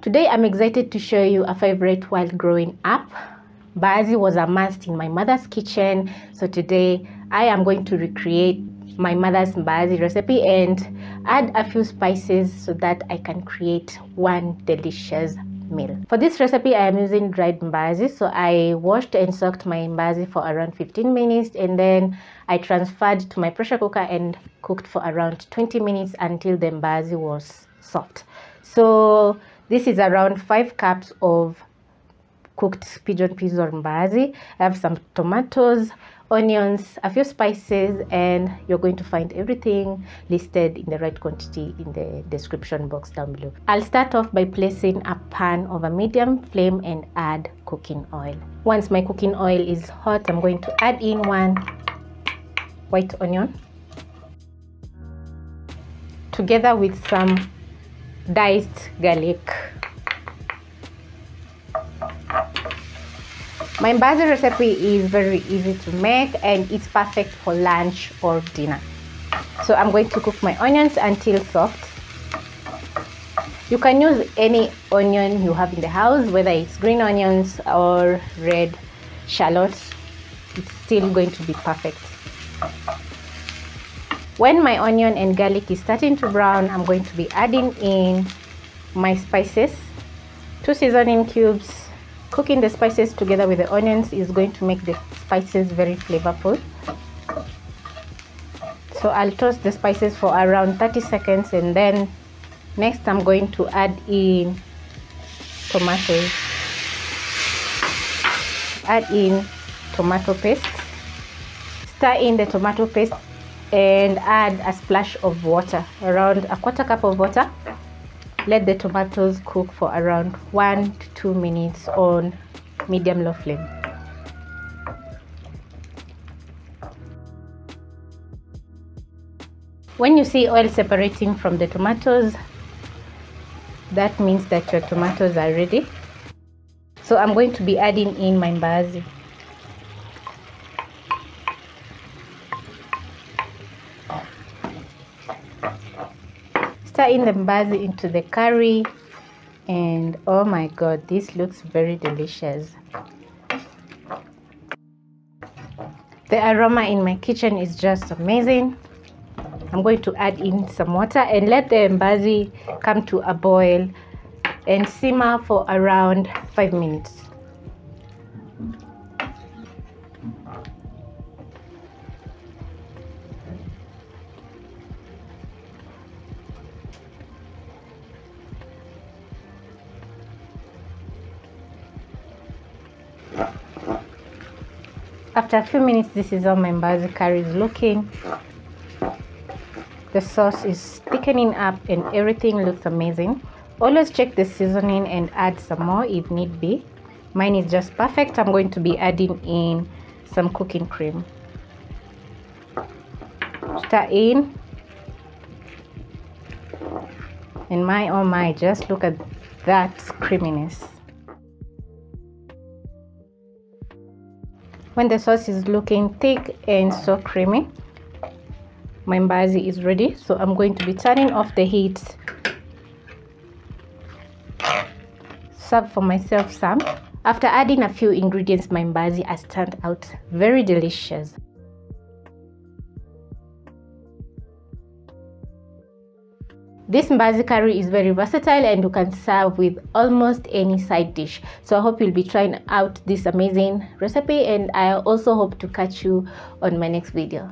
Today I'm excited to show you a favorite while growing up. Mbaazi was a must in my mother's kitchen, so today I am going to recreate my mother's Mbaazi recipe and add a few spices so that I can create one delicious meal. For this recipe I am using dried Mbaazi, so I washed and soaked my Mbaazi for around 15 minutes and then I transferred to my pressure cooker and cooked for around 20 minutes until the Mbaazi was soft. So this is around 5 cups of cooked pigeon peas or Mbaazi. I have some tomatoes, onions, a few spices, and you're going to find everything listed in the right quantity in the description box down below. I'll start off by placing a pan over medium flame and add cooking oil. Once my cooking oil is hot, I'm going to add in 1 white onion together with some diced garlic. My Mbaazi recipe is very easy to make and it's perfect for lunch or dinner. So I'm going to cook my onions until soft. You can use any onion you have in the house, whether it's green onions or red shallots. It's still going to be perfect. When my onion and garlic is starting to brown, I'm going to be adding in my spices, 2 seasoning cubes. Cooking the spices together with the onions is going to make the spices very flavorful. So I'll toast the spices for around 30 seconds and then next I'm going to add in tomatoes. Add in tomato paste. Stir in the tomato paste and add a splash of water, around a 1/4 cup of water. Let the tomatoes cook for around 1 to 2 minutes on medium-low flame. When you see oil separating from the tomatoes, that means that your tomatoes are ready. So I'm going to be adding in my Mbaazi. Stir in the Mbaazi into the curry and oh my god, this looks very delicious. The aroma in my kitchen is just amazing. I'm going to add in some water and let the Mbaazi come to a boil and simmer for around 5 minutes. After a few minutes, this is how my Mbaazi curry is looking. The sauce is thickening up and everything looks amazing. Always check the seasoning and add some more if need be. Mine is just perfect. I'm going to be adding in some cooking cream. Stir in. And my oh my, just look at that creaminess. When the sauce is looking thick and so creamy, my Mbaazi is ready. So I'm going to be turning off the heat. Serve for myself some. After adding a few ingredients, my Mbaazi has turned out very delicious. This Mbaazi curry is very versatile and you can serve with almost any side dish. So I hope you'll be trying out this amazing recipe and I also hope to catch you on my next video.